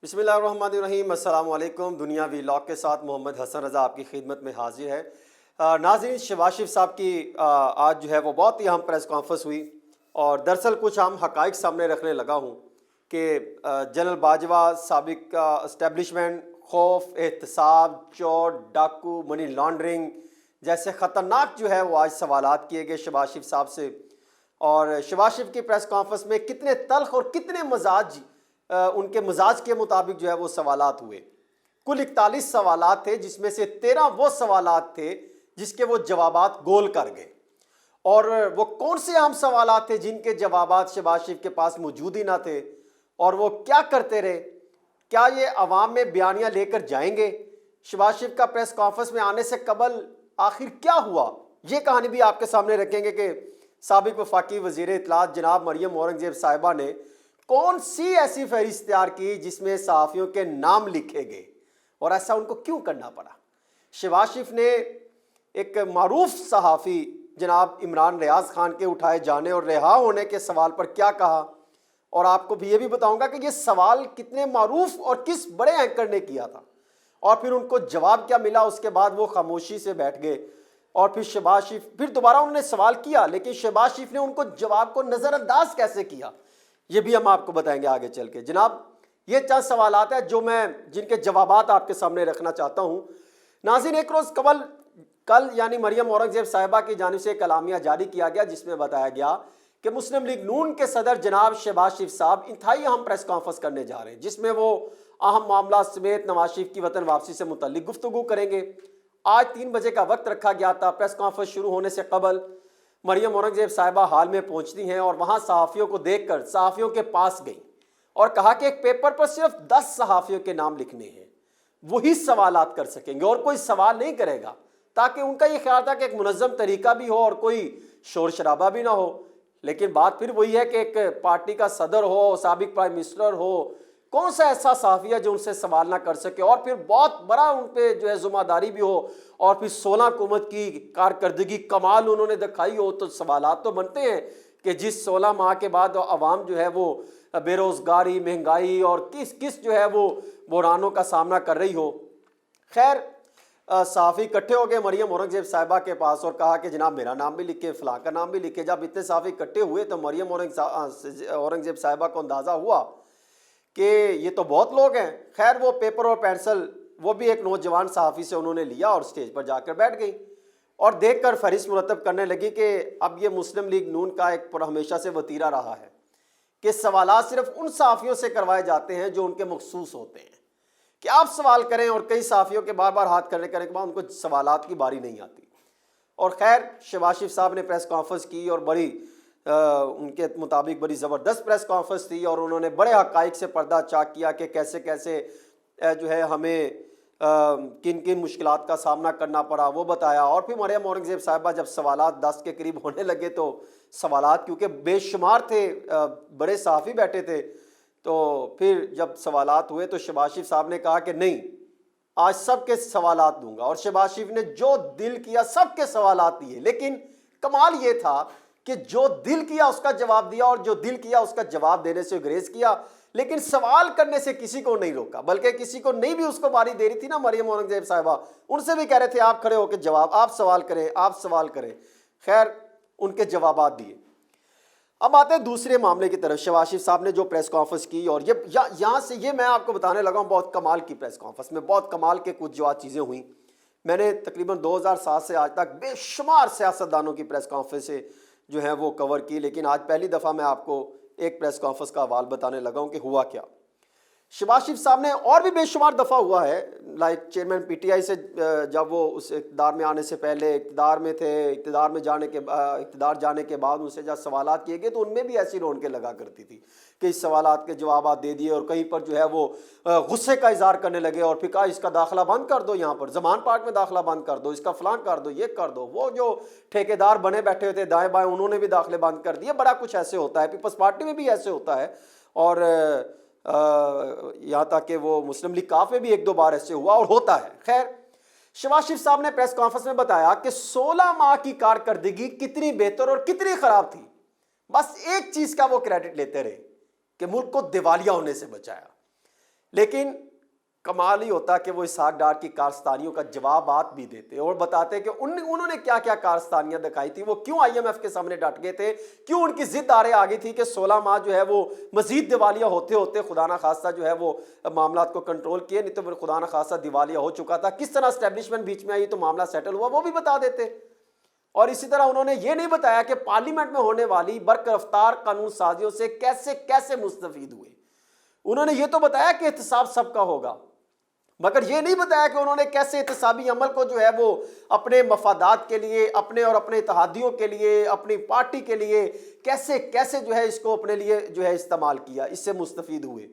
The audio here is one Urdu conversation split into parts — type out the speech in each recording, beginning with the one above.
بسم اللہ الرحمن الرحیم۔ السلام علیکم۔ دنیا ویلاگ کے ساتھ محمد حسن رضا آپ کی خدمت میں حاضر ہے۔ ناظرین، شہباز شریف صاحب کی آج جو ہے وہ بہت ہی اہم پریس کانفرنس ہوئی، اور دراصل کچھ اہم حقائق سامنے رکھنے لگا ہوں کہ جنرل باجوہ سابق اسٹیبلشمنٹ خوف، احتساب، چور، ڈاکو، منی لانڈرنگ جیسے خطرناک جو ہے وہ آج سوالات کیے گئے شہباز شریف صاحب سے، اور شہباز شریف کی پریس کانفرنس میں کتنے تلخ اور کتنے مزاج ان کے مزاج کے مطابق جو ہے وہ سوالات ہوئے۔ کل 41 سوالات تھے، جس میں سے 13 وہ سوالات تھے جس کے وہ جوابات گول کر گئے، اور وہ کون سے اہم سوالات تھے جن کے جوابات شہباز شریف کے پاس موجود ہی نہ تھے، اور وہ کیا کرتے رہے؟ کیا یہ عوام میں بیانیہ لے کر جائیں گے؟ شہباز شریف کا پریس کانفرنس میں آنے سے قبل آخر کیا ہوا، یہ کہانی بھی آپ کے سامنے رکھیں گے کہ سابق وفاقی وزیر اطلاعات جناب مریم اورنگزیب صاحبہ نے کون سی ایسی فہرست تیار کی جس میں صحافیوں کے نام لکھے گئے، اور ایسا ان کو کیوں کرنا پڑا؟ شہباز شریف نے ایک معروف صحافی جناب عمران ریاض خان کے اٹھائے جانے اور رہا ہونے کے سوال پر کیا کہا، اور آپ کو بھی یہ بھی بتاؤں گا کہ یہ سوال کتنے معروف اور کس بڑے اینکر نے کیا تھا، اور پھر ان کو جواب کیا ملا۔ اس کے بعد وہ خاموشی سے بیٹھ گئے، اور پھر شہباز شریف پھر دوبارہ انہوں نے سوال کیا، لیکن شہباز شریف نے ان کو جواب کو نظر انداز کیسے کیا، یہ بھی ہم آپ کو بتائیں گے آگے چل کے۔ جناب، یہ چند سوالات ہیں جن کے جوابات آپ کے سامنے رکھنا چاہتا ہوں۔ ناظرین، ایک روز کل یعنی مریم اورنگزیب صاحبہ کی جانب سے ایک اعلامیہ جاری کیا گیا، جس میں بتایا گیا کہ مسلم لیگ نون کے صدر جناب شہباز شریف صاحب انتہائی اہم پریس کانفرنس کرنے جا رہے ہیں، جس میں وہ اہم معاملات سمیت نواز شریف کی وطن واپسی سے متعلق گفتگو کریں گے۔ آج 3 بجے کا وقت رکھا گیا تھا۔ پریس کانفرنس شروع ہونے سے قبل مریم اورنگزیب صاحبہ ہال میں پہنچتی ہیں، اور وہاں صحافیوں کو دیکھ کر صحافیوں کے پاس گئیں اور کہا کہ ایک پیپر پر صرف 10 صحافیوں کے نام لکھنے ہیں، وہی سوالات کر سکیں گے اور کوئی سوال نہیں کرے گا، تاکہ ان کا یہ خیال تھا کہ ایک منظم طریقہ بھی ہو اور کوئی شور شرابہ بھی نہ ہو۔ لیکن بات پھر وہی ہے کہ ایک پارٹی کا صدر ہو، سابق پرائم منسٹر ہو، کون سا ایسا صحافی ہے جو ان سے سوال نہ کر سکے، اور پھر بہت بڑا ان پہ جو ہے ذمہ داری بھی ہو، اور پھر 16 حکومت کی کارکردگی کمال انہوں نے دکھائی ہو، تو سوالات تو بنتے ہیں کہ جس 16 ماہ کے بعد عوام جو ہے وہ بے روزگاری، مہنگائی اور کس جو ہے وہ بحرانوں کا سامنا کر رہی ہو۔ خیر، صحافی اکٹھے ہو گئے مریم اورنگزیب صاحبہ کے پاس اور کہا کہ جناب میرا نام بھی لکھے، فلاں کا نام بھی لکھے۔ جب اتنے صحافی اکٹھے ہوئے تو مریم اورنگزیب صاحبہ کو اندازہ ہوا کہ یہ تو بہت لوگ ہیں۔ خیر، وہ پیپر اور پینسل وہ بھی ایک نوجوان صحافی سے انہوں نے لیا اور سٹیج پر جا کر بیٹھ گئی، اور دیکھ کر فہرست مرتب کرنے لگی کہ اب یہ مسلم لیگ نون کا ایک پر ہمیشہ سے وتیرہ رہا ہے کہ سوالات صرف ان صحافیوں سے کروائے جاتے ہیں جو ان کے مخصوص ہوتے ہیں، کہ آپ سوال کریں، اور کئی صحافیوں کے بار بار ہاتھ کرنے کے بعد ان کو سوالات کی باری نہیں آتی۔ اور خیر، شہباز شریف صاحب نے پریس کانفرنس کی، اور بڑی ان کے مطابق بڑی زبردست پریس کانفرنس تھی، اور انہوں نے بڑے حقائق سے پردہ چاک کیا کہ کیسے کیسے جو ہے ہمیں کن مشکلات کا سامنا کرنا پڑا وہ بتایا۔ اور پھر مریم اورنگزیب صاحبہ جب سوالات 10 کے قریب ہونے لگے تو سوالات کیونکہ بے شمار تھے، بڑے صحافی بیٹھے تھے، تو پھر جب سوالات ہوئے تو شہباز شریف صاحب نے کہا کہ نہیں، آج سب کے سوالات دوں گا، اور شہباز شریف نے جو دل کیا سب کے سوالات دیے، لیکن کمال یہ تھا کہ جو دل کیا اس کا جواب دیا، اور جو دل کیا اس کا جواب دینے سے گریز کیا، لیکن سوال کرنے سے کسی کو نہیں روکا، بلکہ کسی کو نہیں بھی اس کو باری دے رہی تھی نا مریم اورنگزیب صاحبہ، ان سے بھی کہہ رہے تھے آپ کھڑے ہو کے جواب، آپ سوال کریں، آپ سوال کریں۔ خیر، ان کے جوابات دیے۔ اب آتے ہیں دوسرے معاملے کی طرف۔ شہباز شریف صاحب نے جو پریس کانفرنس کی، اور یہاں سے یہ میں آپ کو بتانے لگا ہوں، بہت کمال کی پریس کانفرنس میں بہت کمال کے کچھ جو چیزیں ہوئیں۔ میں نے تقریباً 2007 سے آج تک بے شمار سیاستدانوں کی پریس کانفرنس سے جو ہیں وہ کور کی، لیکن آج پہلی دفعہ میں آپ کو ایک پریس کانفرنس کا حوال بتانے لگا ہوں کہ ہوا کیا۔ شہباز شریف صاحب نے اور بھی بے شمار دفعہ ہوا ہے، like chairman P T I سے جب وہ اس اقتدار میں آنے سے پہلے اقتدار میں تھے، اقتدار جانے کے بعد ان سے جب سوالات کیے گئے تو ان میں بھی ایسی رونقیں لگا کرتی تھی کہ اس سوالات کے جوابات دے دیے، اور کہیں پر جو ہے وہ غصے کا اظہار کرنے لگے، اور پھر کہا اس کا داخلہ بند کر دو، یہاں پر زمان پارک میں داخلہ بند کر دو، اس کا فلان کر دو، یہ کر دو۔ وہ جو ٹھیکیدار بنے بیٹھے ہوتے دائیں بائیں انہوں نے بھی داخلے بند کر دیے۔ بڑا کچھ ایسے ہوتا ہے، پیپلز پارٹی میں بھی ایسے ہوتا ہے، اور یہاں تک کہ وہ مسلم لیگ کاف میں بھی 1-2 بار ایسے ہوا اور ہوتا ہے۔ خیر، شہباز شریف صاحب نے پریس کانفرنس میں بتایا کہ 16 ماہ کی کارکردگی کتنی بہتر اور کتنی خراب تھی، بس ایک چیز کا وہ کریڈٹ لیتے رہے کہ ملک کو دیوالیہ ہونے سے بچایا۔ لیکن کمال ہی ہوتا کہ وہ اسحاق ڈار کی کارستانیوں کا جوابات بھی دیتے اور بتاتے کہ انہوں نے کیا کیا کارستانیاں دکھائی تھی، وہ کیوں آئی ایم ایف کے سامنے ڈٹ گئے تھے، کیوں ان کی ضد آرے آ گئی تھی کہ 16 ماہ جو ہے وہ مزید دیوالیہ ہوتے ہوتے خدا نہ خواستہ جو ہے وہ معاملات کو کنٹرول کیے، نہیں تو پھر خدا نہ خواستہ دیوالیہ ہو چکا تھا، کس طرح اسٹیبلشمنٹ بیچ میں آئی تو معاملہ سیٹل ہوا، وہ بھی بتا دیتے۔ اور اسی طرح انہوں نے یہ نہیں بتایا کہ پارلیمنٹ میں ہونے والی برق رفتار قانون سازیوں سے کیسے کیسے مستفید ہوئے۔ انہوں نے یہ تو بتایا کہ احتساب سب کا ہوگا، مگر یہ نہیں بتایا کہ انہوں نے کیسے احتسابی عمل کو جو ہے وہ اپنے مفادات کے لیے، اپنے اور اپنے اتحادیوں کے لیے، اپنی پارٹی کے لیے کیسے کیسے جو ہے اس کو اپنے لیے جو ہے استعمال کیا، اس سے مستفید ہوئے۔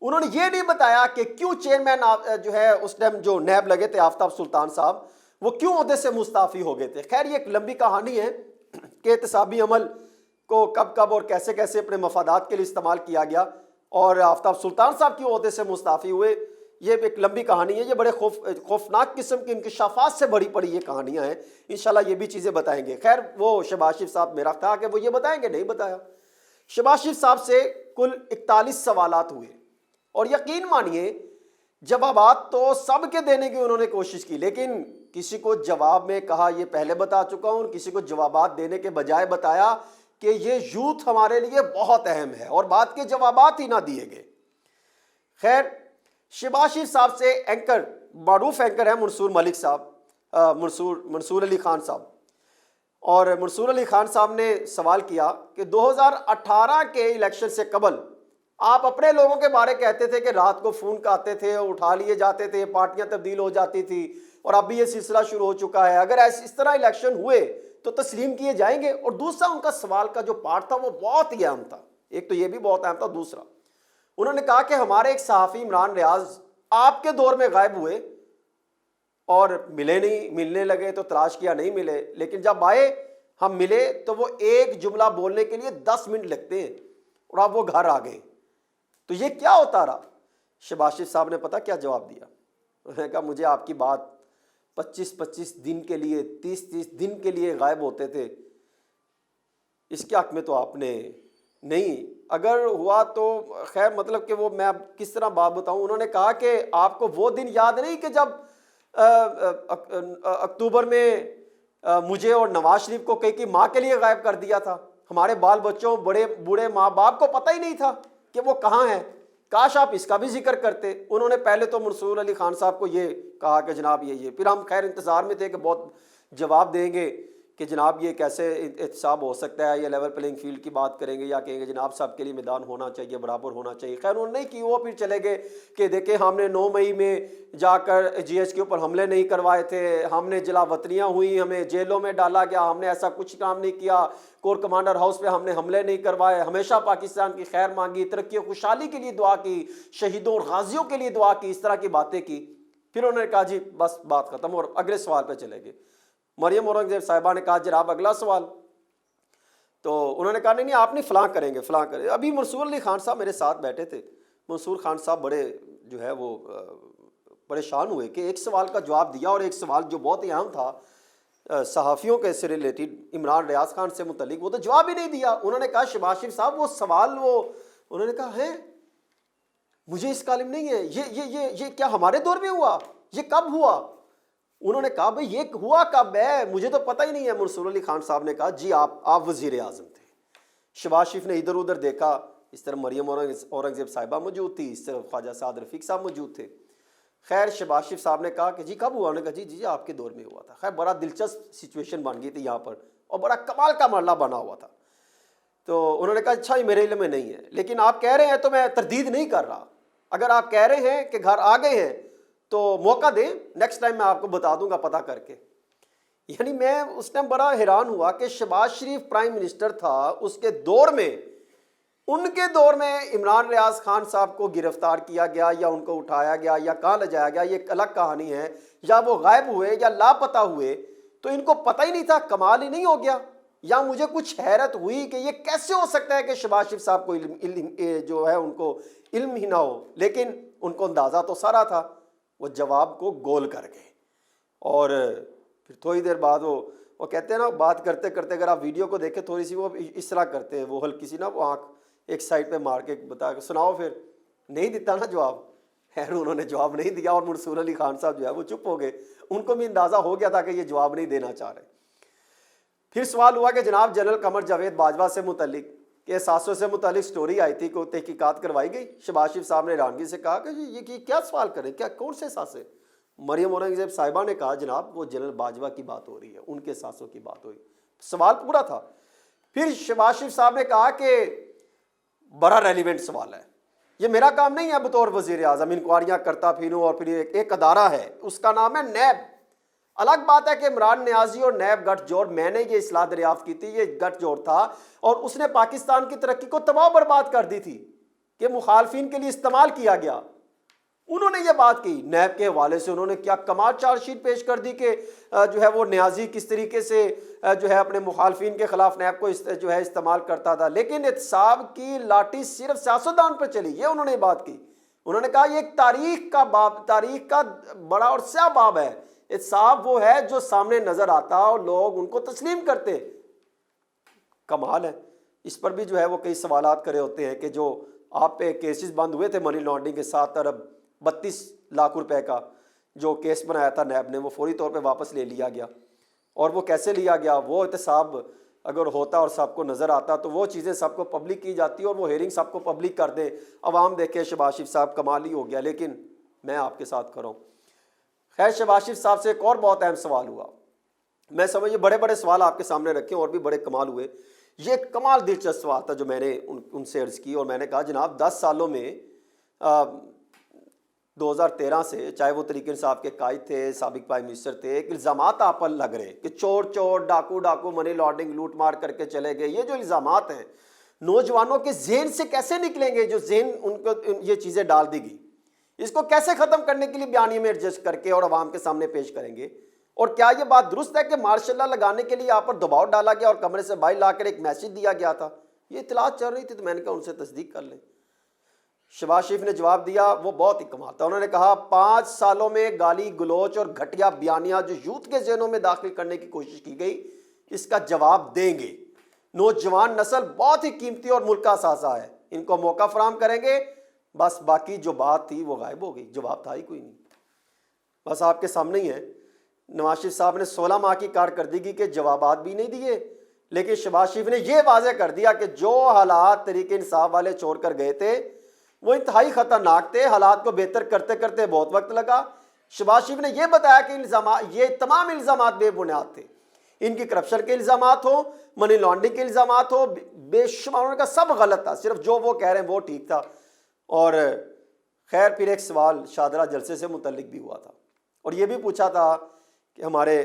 انہوں نے یہ نہیں بتایا کہ کیوں چیئرمین جو ہے اس ٹائم جو نیب لگے تھے آفتاب سلطان صاحب، وہ کیوں عہدے سے مستعفی ہو گئے تھے۔ خیر یہ ایک لمبی کہانی ہے کہ احتسابی عمل کو کب کب اور کیسے کیسے اپنے مفادات کے لیے استعمال کیا گیا اور آفتاب سلطان صاحب کیوں عہدے سے مستعفی ہوئے، یہ ایک لمبی کہانی ہے۔ یہ بڑے خوفناک قسم کی انکشافات سے بڑی پڑی یہ کہانیاں ہیں، انشاءاللہ یہ بھی چیزیں بتائیں گے۔ خیر وہ شہباز شریف صاحب میرا تھا کہ وہ یہ بتائیں گے، نہیں بتایا۔ شہباز شریف صاحب سے کل 41 سوالات ہوئے اور یقین مانیے جوابات تو سب کے دینے کی انہوں نے کوشش کی، لیکن کسی کو جواب میں کہا یہ پہلے بتا چکا ہوں، کسی کو جوابات دینے کے بجائے بتایا کہ یہ یوتھ ہمارے لیے بہت اہم ہے، اور بات کے جوابات ہی نہ دیے گئے۔ خیر شہباز شریف صاحب سے اینکر، معروف اینکر ہیں منصور ملک صاحب، منصور علی خان صاحب، اور منصور علی خان صاحب نے سوال کیا کہ 2018 کے الیکشن سے قبل آپ اپنے لوگوں کے بارے کہتے تھے کہ رات کو فون آتے تھے، اٹھا لیے جاتے تھے، پارٹیاں تبدیل ہو جاتی تھی، اور اب بھی یہ سلسلہ شروع ہو چکا ہے، اگر اس طرح الیکشن ہوئے تو تسلیم کیے جائیں گے؟ اور دوسرا ان کا سوال کا جو پارٹ تھا وہ بہت ہی اہم تھا، ایک تو یہ بھی بہت اہم تھا، دوسرا انہوں نے کہا کہ ہمارے ایک صحافی عمران ریاض آپ کے دور میں غائب ہوئے اور ملے نہیں، ملنے لگے تو تلاش کیا نہیں ملے، لیکن جب آئے ہم ملے تو وہ ایک جملہ بولنے کے لیے 10 منٹ لگتے ہیں اور اب وہ گھر آ گئے، تو یہ کیا ہوتا رہا؟ شہباز شریف صاحب نے پتہ کیا جواب دیا؟ انہوں نے کہا مجھے آپ کی بات 25 دن کے لیے، 30 دن کے لیے غائب ہوتے تھے، اس کے حق میں تو آپ نے نہیں، اگر ہوا تو خیر مطلب کہ وہ میں اب کس طرح بات بتاؤں۔ انہوں نے کہا کہ آپ کو وہ دن یاد نہیں کہ جب اکتوبر میں مجھے اور نواز شریف کو کئی ماہ کے لیے غائب کر دیا تھا، ہمارے بال بچوں، بڑے بوڑھے ماں باپ کو پتہ ہی نہیں تھا کہ وہ کہاں ہیں، کاش آپ اس کا بھی ذکر کرتے۔ انہوں نے پہلے تو منصور علی خان صاحب کو یہ کہا کہ جناب یہ پھر ہم خیر انتظار میں تھے کہ بہت جواب دیں گے کہ جناب یہ کیسے احتساب ہو سکتا ہے، یا لیول پلینگ فیلڈ کی بات کریں گے، یا کہیں گے جناب سب کے لیے میدان ہونا چاہیے، برابر ہونا چاہیے۔ خیر انہوں نے نہیں کی، وہ پھر چلے گئے کہ دیکھیں ہم نے 9 مئی میں جا کر جی ایچ کے اوپر حملے نہیں کروائے تھے، ہم نے جلا وطنیاں ہوئی، ہمیں جیلوں میں ڈالا گیا، ہم نے ایسا کچھ کام نہیں کیا، کور کمانڈر ہاؤس پہ ہم نے حملے نہیں کروائے، ہمیشہ پاکستان کی خیر مانگی، ترقی و خوشحالی کے لیے دعا کی، شہیدوں اور غازیوں کے لیے دعا کی، اس طرح کی باتیں کی۔ پھر انہوں نے کہا جی بس بات ختم، اور اگلے سوال پہ چلے گئے۔ مریم اورنگزیب صاحبہ نے کہا جناب اگلا سوال، تو انہوں نے کہا نہیں آپ نہیں، فلاں کریں گے، فلاں کریں گے۔ ابھی منصور علی خان صاحب میرے ساتھ بیٹھے تھے، منصور خان صاحب بڑے جو ہے وہ پریشان ہوئے کہ ایک سوال کا جواب دیا، اور ایک سوال جو بہت ہی اہم تھا صحافیوں کے سے ریلیٹڈ، عمران ریاض خان سے متعلق، وہ تو جواب ہی نہیں دیا۔ انہوں نے کہا شہباز شریف صاحب وہ سوال انہوں نے کہا ہے مجھے اس کا علم نہیں ہے، یہ کیا ہمارے دور میں ہوا، یہ کب ہوا؟ انہوں نے کہا بھئی یہ ہوا کب ہے، مجھے تو پتہ ہی نہیں ہے۔ منصور علی خان صاحب نے کہا جی آپ وزیر اعظم تھے۔ شہباز شریف نے ادھر ادھر دیکھا، اس طرح مریم اورنگزیب صاحبہ موجود تھی، اس طرح خواجہ سعد رفیق صاحب موجود تھے۔ خیر شہباز شریف صاحب نے کہا کہ جی کب ہوا؟ انہوں نے کہا جی آپ کے دور میں ہوا تھا۔ خیر بڑا دلچسپ سچویشن بن گئی تھی یہاں پر، اور بڑا کمال کا معاملہ بنا ہوا تھا۔ تو انہوں نے کہا اچھا یہ میرے علم میں نہیں ہے، لیکن آپ کہہ رہے ہیں تو میں تردید نہیں کر رہا، اگر آپ کہہ رہے ہیں کہ گھر آ گئے ہیں تو موقع دیں، نیکسٹ ٹائم میں آپ کو بتا دوں گا پتہ کر کے۔ یعنی میں اس ٹائم بڑا حیران ہوا کہ شہباز شریف پرائم منسٹر تھا، اس کے دور میں، ان کے دور میں عمران ریاض خان صاحب کو گرفتار کیا گیا، یا ان کو اٹھایا گیا، یا کہاں لے جایا گیا، یہ ایک الگ کہانی ہے، یا وہ غائب ہوئے یا لاپتہ ہوئے تو ان کو پتہ ہی نہیں تھا، کمال ہی نہیں ہو گیا؟ یا مجھے کچھ حیرت ہوئی کہ یہ کیسے ہو سکتا ہے کہ شہباز شریف صاحب کو علم جو ہے ان کو علم ہی نہ ہو، لیکن ان کو اندازہ تو سارا تھا۔ وہ جواب کو گول کر گئے، اور پھر تھوڑی دیر بعد وہ کہتے ہیں نا، بات کرتے کرتے اگر آپ ویڈیو کو دیکھیں تھوڑی سی وہ اس طرح کرتے ہیں، وہ ہلکی سی نا وہ آنکھ ایک سائڈ پہ مار کے بتا کے سناؤ، پھر نہیں دیتا نا جواب، خیر انہوں نے جواب نہیں دیا اور منصور علی خان صاحب جو ہے وہ چپ ہو گئے. ان کو بھی اندازہ ہو گیا تھا کہ یہ جواب نہیں دینا چاہ رہے. پھر سوال ہوا کہ جناب جنرل قمر جاوید باجوہ سے متعلق کہ احساسوں سے متعلق سٹوری آئی تھی، کوئی تحقیقات کروائی گئی؟ شہباز شریف صاحب نے حیرانگی سے کہا کہ یہ کیا سوال کریں، کیا کون سے احساس ہے؟ مریم اورنگزیب صاحبہ نے کہا جناب وہ جنرل باجوہ کی بات ہو رہی ہے، ان کے احساسوں کی بات ہو رہی ہے. سوال پورا تھا. پھر شہباز شریف صاحب نے کہا کہ بڑا ریلیونٹ سوال ہے، یہ میرا کام نہیں ہے بطور وزیر اعظم انکوائریاں کرتا پھروں، اور پھر ایک ادارہ ہے اس کا نام ہے نیب. الگ بات ہے کہ عمران نیازی اور نیب گٹھ جوڑ، میں نے یہ اصلاح دریافت کی تھی، یہ گٹھ جوڑ تھا اور اس نے پاکستان کی ترقی کو تباہ و برباد کر دی تھی کہ مخالفین کے لیے استعمال کیا گیا. انہوں نے یہ بات کی. نیب کے حوالے سے انہوں نے کیا کمال چارج شیٹ پیش کر دی کہ جو ہے وہ نیازی کس طریقے سے جو ہے اپنے مخالفین کے خلاف نیب کو جو ہے استعمال کرتا تھا. لیکن احتساب کی لاٹھی صرف سیاستدان پہ چلی، یہ انہوں نے بات کی. انہوں نے کہا یہ ایک تاریخ کا باب، تاریخ کا بڑا اور سیاہ باب ہے. احتساب وہ ہے جو سامنے نظر آتا اور لوگ ان کو تسلیم کرتے. کمال ہے. اس پر بھی جو ہے وہ کئی سوالات کرے ہوتے ہیں کہ جو آپ پہ کیسز بند ہوئے تھے منی لانڈرنگ کے 7 ارب 32 لاکھ روپے کا جو کیس بنایا تھا نیب نے، وہ فوری طور پہ واپس لے لیا گیا. اور وہ کیسے لیا گیا؟ وہ احتساب اگر ہوتا اور سب کو نظر آتا تو وہ چیزیں سب کو پبلک کی جاتی اور وہ ہیئرنگ سب کو پبلک کر دے، عوام دیکھے. شہباز شریف صاحب کمال ہی ہو گیا. لیکن میں آپ کے ساتھ کروں. خیر شہباز شریف صاحب سے ایک اور بہت اہم سوال ہوا. میں سمجھے بڑے بڑے سوال آپ کے سامنے رکھے اور بھی بڑے کمال ہوئے. یہ کمال دلچسپ سوال تھا جو میں نے ان سے عرض کی، اور میں نے کہا جناب 10 سالوں میں 2013 سے، چاہے وہ طریق انصاف کے قائد تھے، سابق پرائم منسٹر تھے، ایک الزامات آپ پر لگ رہے کہ چور ڈاکو منی لانڈرنگ لوٹ مار کر کے چلے گئے. یہ جو الزامات ہیں نوجوانوں کے ذہن سے کیسے نکلیں گے؟ جو ذہن ان کو یہ چیزیں ڈال دی گئی، اس کو کیسے ختم کرنے کے لیے بیانیے میں ایڈجسٹ کر کے اور عوام کے سامنے پیش کریں گے؟ اور کیا یہ بات درست ہے کہ مارشل لا لگانے کے لیے آپ پر دباؤ ڈالا گیا اور کمرے سے باہر لا کر ایک میسج دیا گیا تھا؟ یہ اطلاعات چل رہی تھی تو میں نے کہا ان سے تصدیق کر لیں. شہباز شریف نے جواب دیا، وہ بہت ہی کمال تھا. انہوں نے کہا 5 سالوں میں گالی گلوچ اور گھٹیا بیانیہ جو یوتھ کے ذہنوں میں داخل کرنے کی کوشش کی گئی، اس کا جواب دیں گے. نوجوان نسل بہت ہی قیمتی اور ملک کا ثاثہ ہے، ان کو موقع فراہم کریں گے. بس باقی جو بات تھی وہ غائب ہو گئی، جواب تھا ہی کوئی نہیں. بس آپ کے سامنے ہی ہے. نواز شریف صاحب نے 16 ماہ کی کارکردگی کے جوابات بھی نہیں دیے، لیکن شہباز شریف نے یہ واضح کر دیا کہ جو حالات تحریک انصاف والے چھوڑ کر گئے تھے وہ انتہائی خطرناک تھے. حالات کو بہتر کرتے کرتے بہت وقت لگا. شہباز شریف نے یہ بتایا کہ یہ تمام الزامات بے بنیاد تھے. ان کی کرپشن کے الزامات ہو، منی لانڈرنگ کے الزامات ہو، بے شمار ان کا سب غلط تھا، صرف جو وہ کہہ رہے ہیں وہ ٹھیک تھا. اور خیر پھر ایک سوال شاہدرہ جلسے سے متعلق بھی ہوا تھا، اور یہ بھی پوچھا تھا کہ ہمارے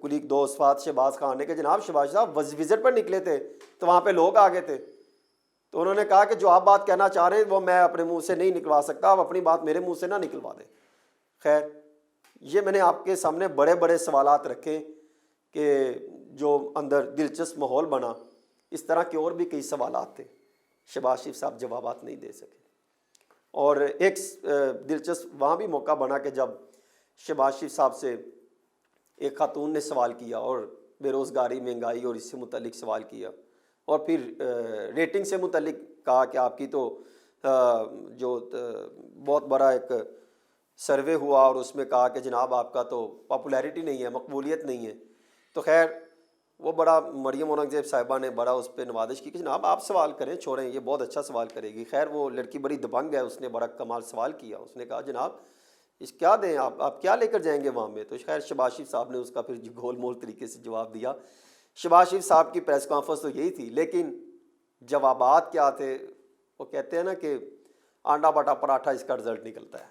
کلیگ دوست فات شہباز خان نے کہ جناب شہباز صاحب وزٹ پر نکلے تھے تو وہاں پہ لوگ آ گئے تھے، تو انہوں نے کہا کہ جو آپ بات کہنا چاہ رہے ہیں وہ میں اپنے منہ سے نہیں نکلوا سکتا، آپ اپنی بات میرے منہ سے نہ نکلوا دیں. خیر یہ میں نے آپ کے سامنے بڑے بڑے سوالات رکھے کہ جو اندر دلچسپ ماحول بنا. اس طرح کے اور بھی کئی سوالات تھے، شہباز شریف صاحب جوابات نہیں دے سکے. اور ایک دلچسپ وہاں بھی موقع بنا کہ جب شہباز شریف صاحب سے ایک خاتون نے سوال کیا اور بے روزگاری، مہنگائی اور اس سے متعلق سوال کیا، اور پھر ریٹنگ سے متعلق کہا کہ آپ کی تو جو بہت بڑا ایک سروے ہوا اور اس میں کہا کہ جناب آپ کا تو پاپولیرٹی نہیں ہے، مقبولیت نہیں ہے. تو خیر وہ بڑا مریم اورنگزیب صاحبہ نے بڑا اس پہ نوازش کی کہ جناب آپ سوال کریں، چھوڑیں، یہ بہت اچھا سوال کرے گی. خیر وہ لڑکی بڑی دبنگ ہے، اس نے بڑا کمال سوال کیا. اس نے کہا جناب اس کیا دیں آپ کیا لے کر جائیں گے وہاں میں؟ تو خیر شہباز شریف صاحب نے اس کا پھر گول مول طریقے سے جواب دیا. شہباز شریف صاحب کی پریس کانفرنس تو یہی تھی، لیکن جوابات کیا تھے؟ وہ کہتے ہیں نا کہ آنڈا بٹا پراٹھا اس کا رزلٹ نکلتا ہے.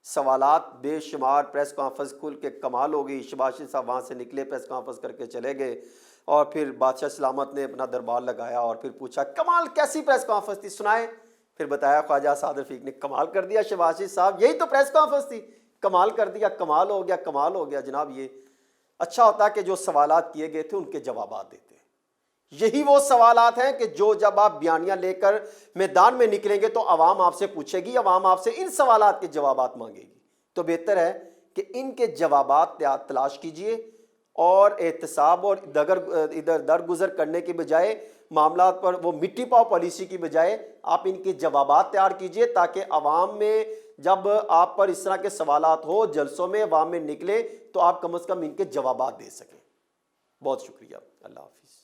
سوالات بے شمار، پریس کانفرنس کھل کے کمال ہو گئی. شہباز شریف صاحب وہاں سے نکلے، پریس کانفرنس کر کے چلے گئے، اور پھر بادشاہ سلامت نے اپنا دربار لگایا اور پھر پوچھا کمال کیسی پریس کانفرنس تھی سنائیں. پھر بتایا خواجہ اسد رفیق نے کمال کر دیا شہباز شریف صاحب، یہی تو پریس کانفرنس تھی، کمال کر دیا، کمال ہو گیا، کمال ہو گیا. جناب یہ اچھا ہوتا کہ جو سوالات کیے گئے تھے ان کے جوابات دیتے. یہی وہ سوالات ہیں کہ جو جب آپ بیانیہ لے کر میدان میں نکلیں گے تو عوام آپ سے پوچھے گی، عوام آپ سے ان سوالات کے جوابات مانگے گی. تو بہتر ہے کہ ان کے جوابات تلاش کیجئے اور احتساب اور ادھر درگزر کرنے کے بجائے، معاملات پر وہ مٹی پاؤ پالیسی کی بجائے آپ ان کے جوابات تیار کیجئے، تاکہ عوام میں جب آپ پر اس طرح کے سوالات ہو جلسوں میں عوام میں نکلے تو آپ کم از کم ان کے جوابات دے سکیں. بہت شکریہ. اللہ حافظ.